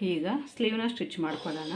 ಈಗ ಸ್ಲೀವ್ನ ಸ್ಟಿಚ್ ಮಾಡ್ಕೊಳ್ಳೋಣ.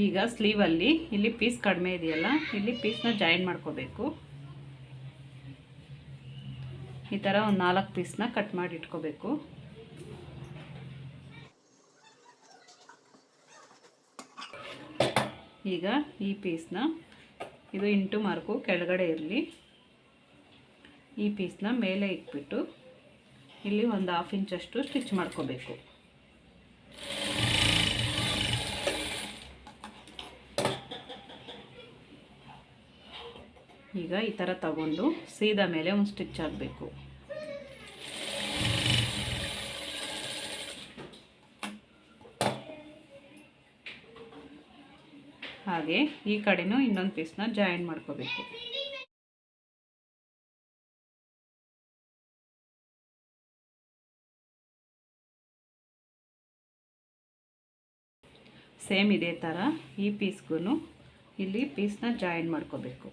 ಈಗ ಸ್ಲೀವಲ್ಲಿ ಇಲ್ಲಿ ಪೀಸ್ ಕಡಿಮೆ ಇದೆಯಲ್ಲ, ಇಲ್ಲಿ ಪೀಸ್ನ ಜಾಯಿನ್ ಮಾಡ್ಕೋಬೇಕು. ಈ ಥರ ಒಂದು 4 ಪೀಸ್ನ ಕಟ್ ಮಾಡಿ ಇಟ್ಕೋಬೇಕು. ಈಗ ಈ ಪೀಸ್ನ ಇದು ಇಂಟು ಮಾರ್ಕು ಕೆಳಗಡೆ ಇರಲಿ. ಈ ಪೀಸ್ನ ಮೇಲೆ ಇಟ್ಬಿಟ್ಟು ಇಲ್ಲಿ ಒಂದು 1/2 ಇಂಚಷ್ಟು ಸ್ಟಿಚ್ ಮಾಡ್ಕೋಬೇಕು. ಈಗ ಈ ಥರ ತಗೊಂಡು ಸೀದಾ ಮೇಲೆ ಒಂದು ಸ್ಟಿಚ್ ಆಗಬೇಕು. ಹಾಗೆ ಈ ಕಡೆನೂ ಇನ್ನೊಂದು ಪೀಸ್ನ ಜಾಯಿನ್ ಮಾಡ್ಕೋಬೇಕು. ಸೇಮ್ ಇದೇ ಥರ ಈ ಪೀಸ್ಗೂ ಇಲ್ಲಿ ಪೀಸ್ನ ಜಾಯಿನ್ ಮಾಡ್ಕೋಬೇಕು.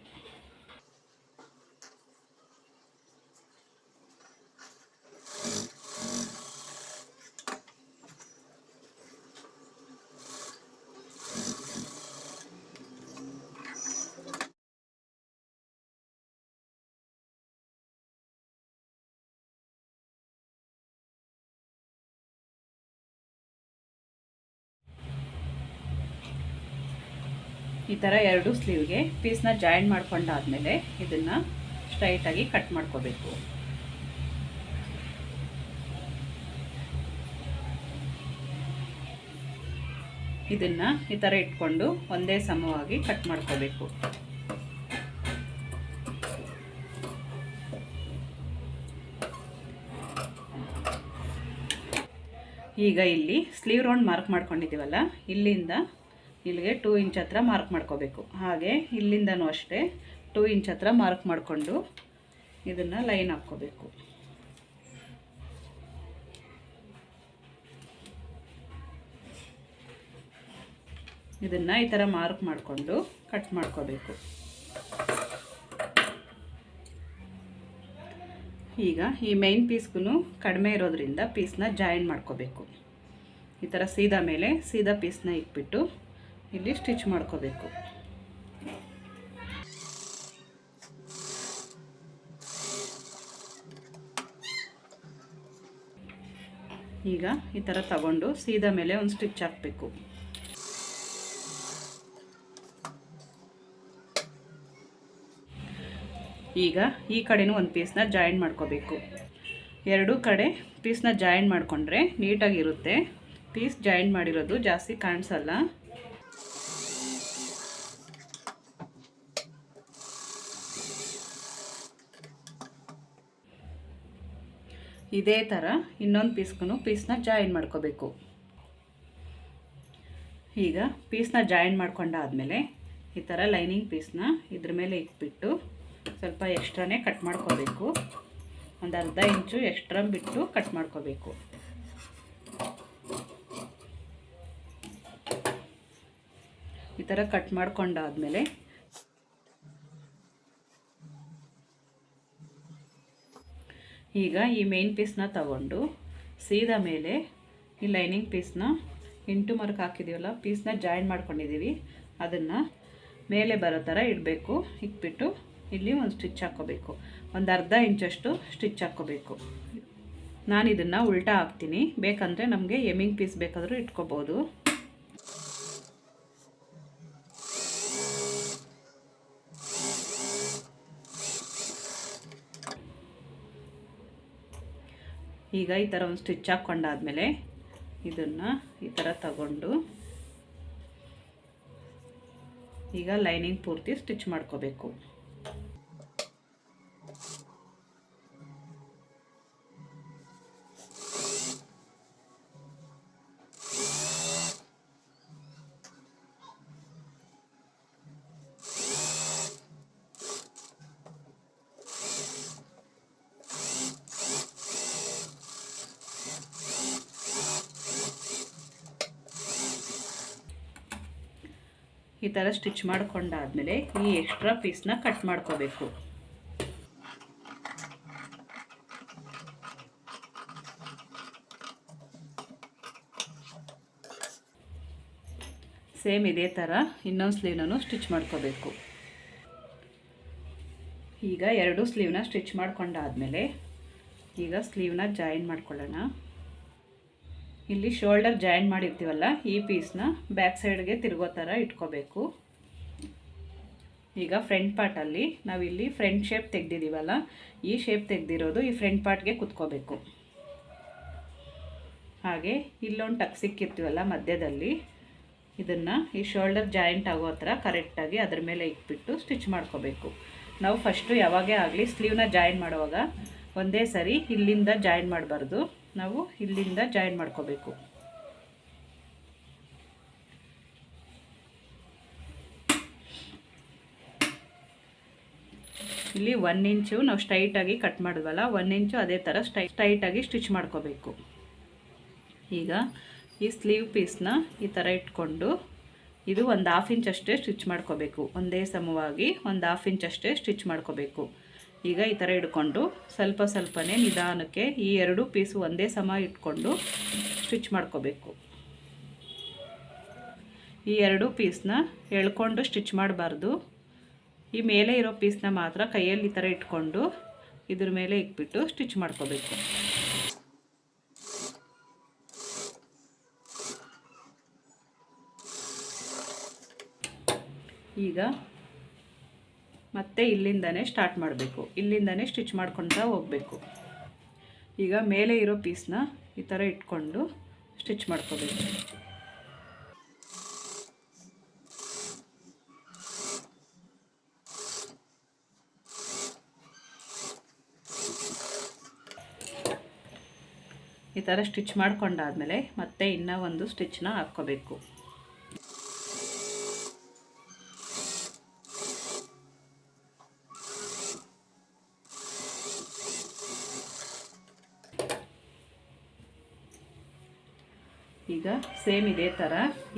ಈ ಥರ 2 ಸ್ಲೀವ್ಗೆ ಪೀಸ್ನ ಜಾಯಿನ್ ಮಾಡ್ಕೊಂಡಾದ್ಮೇಲೆ ಇದನ್ನು ಸ್ಟ್ರೈಟಾಗಿ ಕಟ್ ಮಾಡ್ಕೋಬೇಕು. ಇದನ್ನು ಈ ಥರ ಇಟ್ಕೊಂಡು ಒಂದೇ ಸಮವಾಗಿ ಕಟ್ ಮಾಡ್ಕೋಬೇಕು. ಈಗ ಇಲ್ಲಿ ಸ್ಲೀವ್ ರೌಂಡ್ ಮಾರ್ಕ್ ಮಾಡ್ಕೊಂಡಿದ್ದೀವಲ್ಲ, ಇಲ್ಲಿಂದ ಇಲ್ಲಿಗೆ 2 ಇಂಚ್ ಹತ್ರ ಮಾರ್ಕ್ ಮಾಡ್ಕೋಬೇಕು. ಹಾಗೆ ಇಲ್ಲಿಂದನೂ ಅಷ್ಟೇ 2 ಇಂಚ್ ಹತ್ರ ಮಾರ್ಕ್ ಮಾಡಿಕೊಂಡು ಇದನ್ನು ಲೈನ್ ಹಾಕ್ಕೋಬೇಕು. ಇದನ್ನು ಈ ಥರ ಮಾರ್ಕ್ ಮಾಡಿಕೊಂಡು ಕಟ್ ಮಾಡ್ಕೋಬೇಕು. ಈಗ ಈ ಮೈನ್ ಪೀಸ್ಗೂ ಕಡಿಮೆ ಇರೋದ್ರಿಂದ ಪೀಸ್ನ ಜಾಯಿನ್ ಮಾಡ್ಕೋಬೇಕು. ಈ ಥರ ಸೀದಾ ಮೇಲೆ ಸೀದಾ ಪೀಸ್ನ ಇಟ್ಬಿಟ್ಟು ಇಲ್ಲಿ ಸ್ಟಿಚ್ ಮಾಡ್ಕೋಬೇಕು. ಈಗ ಈ ಥರ ತಗೊಂಡು ಸೀದಾ ಮೇಲೆ ಒಂದು ಸ್ಟಿಚ್ ಹಾಕಬೇಕು. ಈಗ ಈ ಕಡೆನೂ ಒಂದು ಪೀಸ್ನ ಜಾಯಿನ್ ಮಾಡ್ಕೋಬೇಕು. 2 ಕಡೆ ಪೀಸ್ನ ಜಾಯಿನ್ ಮಾಡಿಕೊಂಡ್ರೆ ನೀಟಾಗಿರುತ್ತೆ. ಪೀಸ್ ಜಾಯಿನ್ ಮಾಡಿರೋದು ಜಾಸ್ತಿ ಕಾಣಿಸಲ್ಲ. ಇದೇ ಥರ ಇನ್ನೊಂದು ಪೀಸ್ಗೂ ಪೀಸ್ನ ಜಾಯಿನ್ ಮಾಡ್ಕೋಬೇಕು. ಈಗ ಪೀಸ್ನ ಜಾಯಿನ್ ಮಾಡ್ಕೊಂಡಾದ್ಮೇಲೆ ಈ ಥರ ಲೈನಿಂಗ್ ಪೀಸ್ನ ಇದ್ರ ಮೇಲೆ ಇಟ್ಬಿಟ್ಟು ಸ್ವಲ್ಪ ಎಕ್ಸ್ಟ್ರಾನೇ ಕಟ್ ಮಾಡ್ಕೋಬೇಕು. ಒಂದು ಅರ್ಧ ಇಂಚು ಎಕ್ಸ್ಟ್ರಾ ಬಿಟ್ಟು ಕಟ್ ಮಾಡ್ಕೋಬೇಕು. ಈ ಥರ ಕಟ್ ಮಾಡ್ಕೊಂಡಾದ್ಮೇಲೆ ಈಗ ಈ ಮೇನ್ ಪೀಸ್ನ ತಗೊಂಡು ಸೀದಾ ಮೇಲೆ ಈ ಲೈನಿಂಗ್ ಪೀಸ್ನ ಇಂಟು ಮಾರ್ಕ್ ಹಾಕಿದ್ದೀವಲ್ಲ, ಪೀಸ್ನ ಜಾಯಿನ್ ಮಾಡ್ಕೊಂಡಿದ್ದೀವಿ, ಅದನ್ನು ಮೇಲೆ ಬರೋ ಥರ ಇಡಬೇಕು. ಇಟ್ಬಿಟ್ಟು ಇಲ್ಲಿ ಒಂದು ಸ್ಟಿಚ್ ಹಾಕ್ಕೋಬೇಕು. ಒಂದು ಅರ್ಧ ಇಂಚಷ್ಟು ಸ್ಟಿಚ್ ಹಾಕ್ಕೋಬೇಕು. ನಾನು ಇದನ್ನು ಉಲ್ಟಾ ಹಾಕ್ತೀನಿ. ಬೇಕಂದರೆ ನಮಗೆ ಎಮ್ಮಿಂಗ್ ಪೀಸ್ ಬೇಕಾದರೂ ಇಟ್ಕೋಬೋದು. ಈಗ ಈ ಥರ ಒಂದು ಸ್ಟಿಚ್ ಹಾಕ್ಕೊಂಡಾದ್ಮೇಲೆ ಇದನ್ನು ಈ ಥರ ತಗೊಂಡು ಈಗ ಲೈನಿಂಗ್ ಪೂರ್ತಿ ಸ್ಟಿಚ್ ಮಾಡ್ಕೋಬೇಕು. ಈ ಥರ ಸ್ಟಿಚ್ ಮಾಡ್ಕೊಂಡಾದ್ಮೇಲೆ ಈ ಎಕ್ಸ್ಟ್ರಾ ಪೀಸ್ನ ಕಟ್ ಮಾಡ್ಕೋಬೇಕು. ಸೇಮ್ ಇದೇ ಥರ ಇನ್ನೊಂದು ಸ್ಲೀವ್ನೂ ಸ್ಟಿಚ್ ಮಾಡ್ಕೋಬೇಕು. ಈಗ ಎರಡು ಸ್ಲೀವ್ನ ಸ್ಟಿಚ್ ಮಾಡ್ಕೊಂಡಾದಮೇಲೆ ಈಗ ಸ್ಲೀವ್ನ ಜಾಯಿನ್ ಮಾಡ್ಕೊಳ್ಳೋಣ. ಇಲ್ಲಿ ಶೋಲ್ಡರ್ ಜಾಯಿನ್ ಮಾಡಿರ್ತೀವಲ್ಲ, ಈ ಪೀಸ್ನ ಬ್ಯಾಕ್ ಸೈಡ್ಗೆ ತಿರುಗೋ ಥರ ಇಟ್ಕೋಬೇಕು. ಈಗ ಫ್ರಂಟ್ ಪಾರ್ಟಲ್ಲಿ ನಾವಿಲ್ಲಿ ಫ್ರಂಟ್ ಶೇಪ್ ತೆಗೆದಿದ್ದೀವಲ್ಲ, ಈ ಶೇಪ್ ತೆಗೆದಿರೋದು ಈ ಫ್ರಂಟ್ ಪಾರ್ಟ್ಗೆ ಕುತ್ಕೋಬೇಕು. ಹಾಗೆ ಇಲ್ಲೊಂದು ಟಕ್ ಸಿಕ್ಕಿರ್ತೀವಲ್ಲ ಮಧ್ಯದಲ್ಲಿ, ಇದನ್ನು ಈ ಶೋಲ್ಡರ್ ಜಾಯಿಂಟ್ ಆಗೋ ಹತ್ರ ಕರೆಕ್ಟಾಗಿ ಅದ್ರ ಮೇಲೆ ಇಟ್ಬಿಟ್ಟು ಸ್ಟಿಚ್ ಮಾಡ್ಕೋಬೇಕು. ನಾವು ಫಸ್ಟು ಯಾವಾಗೇ ಆಗಲಿ ಸ್ಲೀವ್ನ ಜಾಯಿನ್ ಮಾಡುವಾಗ ಒಂದೇ ಸರಿ ಇಲ್ಲಿಂದ ಜಾಯಿನ್ ಮಾಡಬಾರ್ದು, ನಾವು ಇಲ್ಲಿಂದ ಜಾಯಿನ್ ಮಾಡ್ಕೋಬೇಕು. ಇಲ್ಲಿ 1 ಇಂಚು ನಾವು ಸ್ಟ್ರೈಟಾಗಿ ಕಟ್ ಮಾಡಿದ್ವಲ್ಲ, 1 ಇಂಚು ಅದೇ ಥರ ಸ್ಟ್ರೈಟಾಗಿ ಸ್ಟಿಚ್ ಮಾಡ್ಕೋಬೇಕು. ಈಗ ಈ ಸ್ಲೀವ್ ಪೀಸ್ನ ಈ ಥರ ಇಟ್ಕೊಂಡು ಇದು 1/2 ಇಂಚ್ ಅಷ್ಟೇ ಸ್ಟಿಚ್ ಮಾಡ್ಕೋಬೇಕು. ಒಂದೇ ಸಮವಾಗಿ 1/2 ಇಂಚ್ ಅಷ್ಟೇ ಸ್ಟಿಚ್ ಮಾಡ್ಕೋಬೇಕು. ಈಗ ಈ ಥರ ಇಟ್ಕೊಂಡು ಸ್ವಲ್ಪ ಸ್ವಲ್ಪನೇ ನಿಧಾನಕ್ಕೆ ಈ ಎರಡು ಪೀಸು ಒಂದೇ ಸಮ ಇಟ್ಕೊಂಡು ಸ್ಟಿಚ್ ಮಾಡ್ಕೋಬೇಕು. ಈ ಎರಡು ಪೀಸ್ನ ಎಳ್ಕೊಂಡು ಸ್ಟಿಚ್ ಮಾಡಬಾರ್ದು. ಈ ಮೇಲೆ ಇರೋ ಪೀಸ್ನ ಮಾತ್ರ ಕೈಯಲ್ಲಿ ಈ ಥರ ಇಟ್ಕೊಂಡು ಇದ್ರ ಮೇಲೆ ಇಟ್ಬಿಟ್ಟು ಸ್ಟಿಚ್ ಮಾಡ್ಕೋಬೇಕು. ಈಗ ಮತ್ತೆ ಇಲ್ಲಿಂದನೇ ಸ್ಟಾರ್ಟ್ ಮಾಡಬೇಕು, ಇಲ್ಲಿಂದನೇ ಸ್ಟಿಚ್ ಮಾಡ್ಕೊಳ್ತಾ ಹೋಗಬೇಕು. ಈಗ ಮೇಲೆ ಇರೋ ಪೀಸ್ನ ಈ ಥರ ಇಟ್ಕೊಂಡು ಸ್ಟಿಚ್ ಮಾಡ್ಕೋಬೇಕು. ಈ ಥರ ಸ್ಟಿಚ್ ಮಾಡ್ಕೊಂಡಾದ್ಮೇಲೆ ಮತ್ತೆ ಇನ್ನೂ ಒಂದು ಸ್ಟಿಚ್ನ ಹಾಕ್ಕೋಬೇಕು. ಈಗ ಸೇಮ್ ಇದೇ ಥರ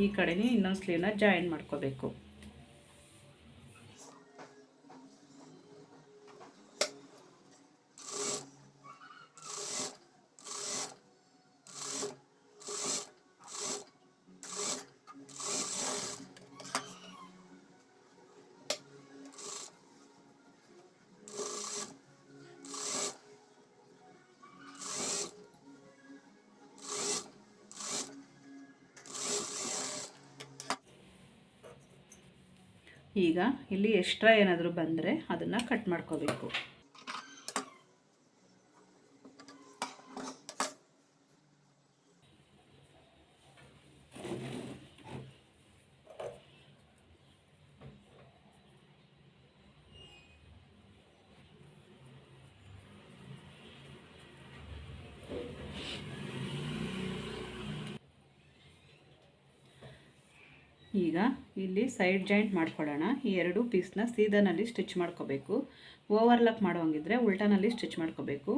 ಈ ಕಡೆನೇ ಇನ್ನೊಂದು ಸ್ಲೀವ್ನ ಜಾಯಿನ್ ಮಾಡ್ಕೋಬೇಕು. ಈಗ ಇಲ್ಲಿ ಎಕ್ಸ್ಟ್ರಾ ಏನಾದರೂ ಬಂದರೆ ಅದನ್ನು ಕಟ್ ಮಾಡ್ಕೋಬೇಕು. ಈಗ ಇಲ್ಲಿ ಸೈಡ್ ಜಾಯಿಂಟ್ ಮಾಡ್ಕೊಳ್ಳೋಣ. ಈ ಎರಡು ಪೀಸ್ನ ಸೀದಾನಲ್ಲಿ ಸ್ಟಿಚ್ ಮಾಡ್ಕೋಬೇಕು. ಓವರ್ಲಾಕ್ ಮಾಡೋಂಗಿದ್ರೆ ಉಲ್ಟಾನಲ್ಲಿ ಸ್ಟಿಚ್ ಮಾಡ್ಕೋಬೇಕು.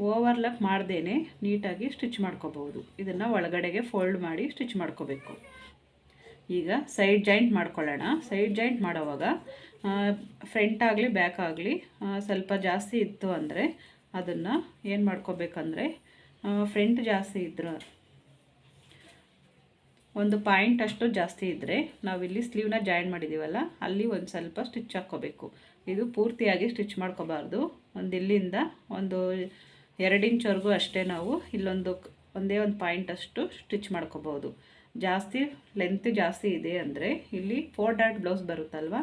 ಓವರ್ಲಾಕ್ ಮಾಡ್ದೇನೆ ನೀಟಾಗಿ ಸ್ಟಿಚ್ ಮಾಡ್ಕೋಬಹುದು. ಇದನ್ನು ಒಳಗಡೆಗೆ ಫೋಲ್ಡ್ ಮಾಡಿ ಸ್ಟಿಚ್ ಮಾಡ್ಕೋಬೇಕು. ಈಗ ಸೈಡ್ ಜಾಯಿಂಟ್ ಮಾಡ್ಕೊಳ್ಳೋಣ. ಸೈಡ್ ಜಾಯಿಂಟ್ ಮಾಡೋವಾಗ ಫ್ರಂಟ್ ಆಗಲಿ ಬ್ಯಾಕ್ ಆಗಲಿ ಸ್ವಲ್ಪ ಜಾಸ್ತಿ ಇತ್ತು ಅಂದರೆ ಅದನ್ನು ಏನು ಮಾಡ್ಕೋಬೇಕಂದ್ರೆ, ಫ್ರಂಟ್ ಜಾಸ್ತಿ ಇದ್ರೆ ಒಂದು ಪಾಯಿಂಟ್ ಅಷ್ಟು ಜಾಸ್ತಿ ಇದ್ದರೆ ನಾವಿಲ್ಲಿ ಸ್ಲೀವ್ನ ಜಾಯಿನ್ ಮಾಡಿದ್ದೀವಲ್ಲ, ಅಲ್ಲಿ ಒಂದು ಸ್ವಲ್ಪ ಸ್ಟಿಚ್ ಹಾಕ್ಕೋಬೇಕು. ಇದು ಪೂರ್ತಿಯಾಗಿ ಸ್ಟಿಚ್ ಮಾಡ್ಕೋಬಾರ್ದು. ಇಲ್ಲಿಂದ ಒಂದು 2 ಇಂಚ್ವರೆಗೂ ಅಷ್ಟೇ ನಾವು ಒಂದೇ ಒಂದು ಪಾಯಿಂಟ್ ಅಷ್ಟು ಸ್ಟಿಚ್ ಮಾಡ್ಕೋಬೋದು. ಜಾಸ್ತಿ ಲೆಂತ್ ಜಾಸ್ತಿ ಇದೆ ಅಂದರೆ ಇಲ್ಲಿ 4 ಡಾಟ್ ಬ್ಲೌಸ್ ಬರುತ್ತಲ್ವ,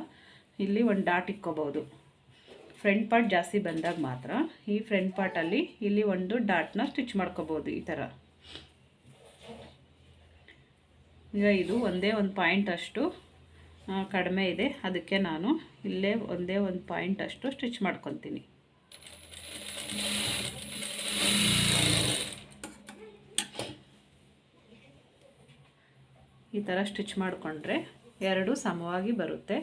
ಇಲ್ಲಿ ಒಂದು ಡಾಟ್ ಇಕ್ಕೋಬೋದು. ಫ್ರಂಟ್ ಪಾರ್ಟ್ ಜಾಸ್ತಿ ಬಂದಾಗ ಮಾತ್ರ ಈ ಫ್ರಂಟ್ ಪಾರ್ಟಲ್ಲಿ ಇಲ್ಲಿ ಒಂದು ಡಾಟ್ನ ಸ್ಟಿಚ್ ಮಾಡ್ಕೋಬೋದು ಈ ಥರ. ಈಗ ಇದು ಒಂದೇ ಒಂದು ಪಾಯಿಂಟ್ ಅಷ್ಟು ಕಡಿಮೆ ಇದೆ, ಅದಕ್ಕೆ ನಾನು ಇಲ್ಲೇ ಒಂದೇ ಒಂದು ಪಾಯಿಂಟ್ ಅಷ್ಟು ಸ್ಟಿಚ್ ಮಾಡ್ಕೊತೀನಿ. ಈ ಥರ ಸ್ಟಿಚ್ ಮಾಡಿಕೊಂಡ್ರೆ ಎರಡು ಸಮವಾಗಿ ಬರುತ್ತೆ.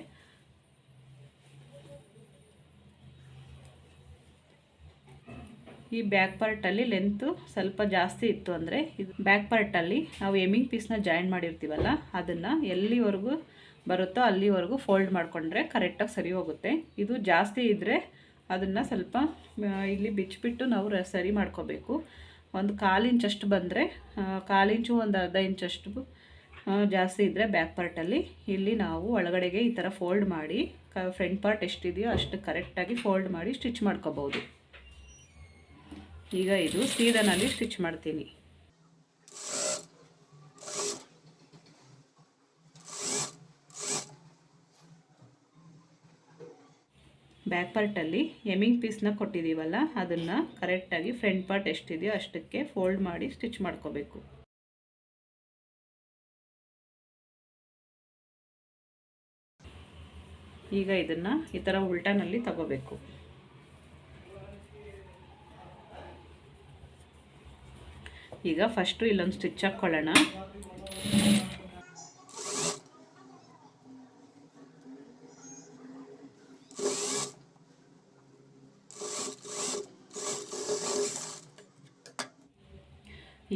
ಈ ಬ್ಯಾಕ್ ಪಾರ್ಟಲ್ಲಿ ಲೆಂತು ಸ್ವಲ್ಪ ಜಾಸ್ತಿ ಇತ್ತು ಅಂದರೆ ಇದು ಬ್ಯಾಕ್ ಪಾರ್ಟಲ್ಲಿ ನಾವು ಎಮ್ಮಿಂಗ್ ಪೀಸ್ನ ಜಾಯಿನ್ ಮಾಡಿರ್ತೀವಲ್ಲ, ಅದನ್ನು ಎಲ್ಲಿವರೆಗೂ ಬರುತ್ತೋ ಅಲ್ಲಿವರೆಗೂ ಫೋಲ್ಡ್ ಮಾಡಿಕೊಂಡ್ರೆ ಕರೆಕ್ಟಾಗಿ ಸರಿ ಹೋಗುತ್ತೆ. ಇದು ಜಾಸ್ತಿ ಇದ್ದರೆ ಅದನ್ನು ಸ್ವಲ್ಪ ಇಲ್ಲಿ ಬಿಚ್ಚಿಬಿಟ್ಟು ನಾವು ಸರಿ ಮಾಡ್ಕೋಬೇಕು. ಒಂದು 1/4 ಇಂಚಷ್ಟು ಬಂದರೆ, 1/4 ಇಂಚು ಒಂದು ಅರ್ಧ ಇಂಚಷ್ಟು ಜಾಸ್ತಿ ಇದ್ದರೆ ಬ್ಯಾಕ್ ಪಾರ್ಟಲ್ಲಿ ಇಲ್ಲಿ ನಾವು ಒಳಗಡೆಗೆ ಈ ಥರ ಫೋಲ್ಡ್ ಮಾಡಿ ಫ್ರಂಟ್ ಪಾರ್ಟ್ ಎಷ್ಟಿದೆಯೋ ಅಷ್ಟು ಕರೆಕ್ಟಾಗಿ ಫೋಲ್ಡ್ ಮಾಡಿ ಸ್ಟಿಚ್ ಮಾಡ್ಕೋಬೋದು. ಈಗ ಇದು ಸೀದಾನಲ್ಲಿ ಸ್ಟಿಚ್ ಮಾಡ್ತೀನಿ. ಬ್ಯಾಕ್ ಪಾರ್ಟಲ್ಲಿ ಎಮ್ಮಿಂಗ್ ಪೀಸ್ನ ಕೊಟ್ಟಿದ್ದೀವಲ್ಲ, ಅದನ್ನು ಕರೆಕ್ಟಾಗಿ ಫ್ರಂಟ್ ಪಾರ್ಟ್ ಎಷ್ಟಿದೆಯೋ ಅಷ್ಟಕ್ಕೆ ಫೋಲ್ಡ್ ಮಾಡಿ ಸ್ಟಿಚ್ ಮಾಡ್ಕೋಬೇಕು. ಈಗ ಇದನ್ನು ಈ ಥರ ಉಲ್ಟಾನಲ್ಲಿ ತಗೋಬೇಕು. ಈಗ ಫಸ್ಟು ಇಲ್ಲೊಂದು ಸ್ಟಿಚ್ ಹಾಕ್ಕೊಳ್ಳೋಣ.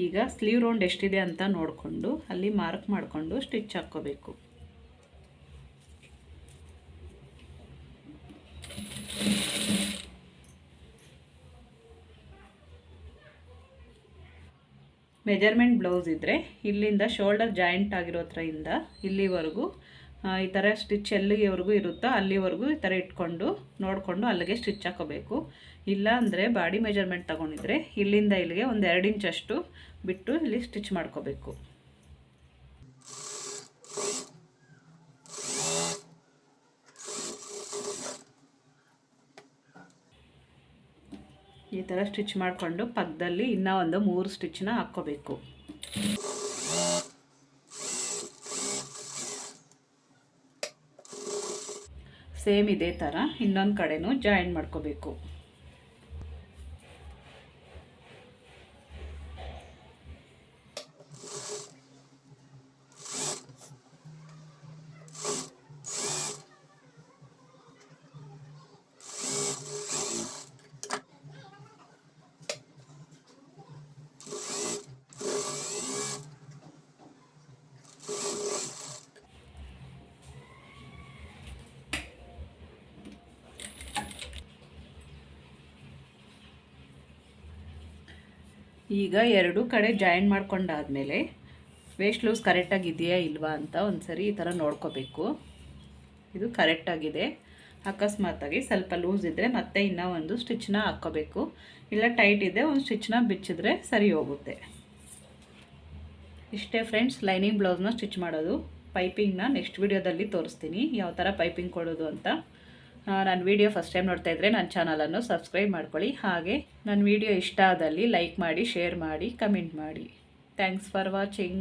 ಈಗ ಸ್ಲೀವ್ ರೌಂಡ್ ಎಷ್ಟಿದೆ ಅಂತ ನೋಡಿಕೊಂಡು ಅಲ್ಲಿ ಮಾರ್ಕ್ ಮಾಡಿಕೊಂಡು ಸ್ಟಿಚ್ ಹಾಕ್ಕೋಬೇಕು. ಮೆಜರ್ಮೆಂಟ್ ಬ್ಲೌಸ್ ಇದ್ದರೆ ಇಲ್ಲಿಂದ ಶೋಲ್ಡರ್ ಜಾಯಿಂಟ್ ಆಗಿರೋ ಥರದಿಂದ ಇಲ್ಲಿವರೆಗೂ ಈ ಥರ ಸ್ಟಿಚ್ ಎಲ್ಲಿವರೆಗೂ ಇರುತ್ತೋ ಅಲ್ಲಿವರೆಗೂ ಈ ಥರ ಇಟ್ಕೊಂಡು ನೋಡಿಕೊಂಡು ಅಲ್ಲಿಗೆ ಸ್ಟಿಚ್ ಹಾಕೋಬೇಕು. ಇಲ್ಲ ಅಂದರೆ ಬಾಡಿ ಮೆಜರ್ಮೆಂಟ್ ತೊಗೊಂಡಿದ್ರೆ ಇಲ್ಲಿಂದ ಇಲ್ಲಿಗೆ ಒಂದು 2 ಇಂಚಷ್ಟು ಬಿಟ್ಟು ಇಲ್ಲಿ ಸ್ಟಿಚ್ ಮಾಡ್ಕೋಬೇಕು. ಈ ಥರ ಸ್ಟಿಚ್ ಮಾಡಿಕೊಂಡು ಪಕ್ಕದಲ್ಲಿ ಇನ್ನೂ ಒಂದು 3 ಸ್ಟಿಚ್ನ ಹಾಕ್ಕೋಬೇಕು. ಸೇಮ್ ಇದೇ ಥರ ಇನ್ನೊಂದು ಕಡೆನೂ ಜಾಯಿನ್ ಮಾಡ್ಕೋಬೇಕು. ಈಗ 2 ಕಡೆ ಜಾಯಿನ್ ಮಾಡ್ಕೊಂಡಾದಮೇಲೆ ವೇಸ್ಟ್ ಲೂಸ್ ಕರೆಕ್ಟಾಗಿ ಇದೆಯಾ ಇಲ್ವಾ ಅಂತ ಒಂದು ಸರಿ ಈ ಥರ ನೋಡ್ಕೋಬೇಕು. ಇದು ಕರೆಕ್ಟಾಗಿದೆ. ಅಕಸ್ಮಾತಾಗಿ ಸ್ವಲ್ಪ ಲೂಸ್ ಇದ್ದರೆ ಮತ್ತೆ ಇನ್ನೂ ಒಂದು ಸ್ಟಿಚ್ನ ಹಾಕ್ಕೋಬೇಕು. ಇಲ್ಲ ಟೈಟ್ ಇದೆ ಒಂದು ಸ್ಟಿಚ್ನ ಬಿಚ್ಚಿದ್ರೆ ಸರಿ ಹೋಗುತ್ತೆ. ಇಷ್ಟೇ ಫ್ರೆಂಡ್ಸ್, ಲೈನಿಂಗ್ ಬ್ಲೌಸ್ನ ಸ್ಟಿಚ್ ಮಾಡೋದು. ಪೈಪಿಂಗ್ನ ನೆಕ್ಸ್ಟ್ ವಿಡಿಯೋದಲ್ಲಿ ತೋರಿಸ್ತೀನಿ ಯಾವ ಥರ ಪೈಪಿಂಗ್ ಕೊಡೋದು ಅಂತ. ನನ್ನ ವಿಡಿಯೋ ಫಸ್ಟ್ ಟೈಮ್ ನೋಡ್ತಾ ಇದ್ದರೆ ನನ್ನ ಚಾನಲನ್ನು ಸಬ್ಸ್ಕ್ರೈಬ್ ಮಾಡ್ಕೊಳ್ಳಿ. ಹಾಗೆ ನನ್ನ ವಿಡಿಯೋ ಇಷ್ಟ ಆದಲ್ಲಿ ಲೈಕ್ ಮಾಡಿ, ಶೇರ್ ಮಾಡಿ, ಕಮೆಂಟ್ ಮಾಡಿ. Thanks for watching.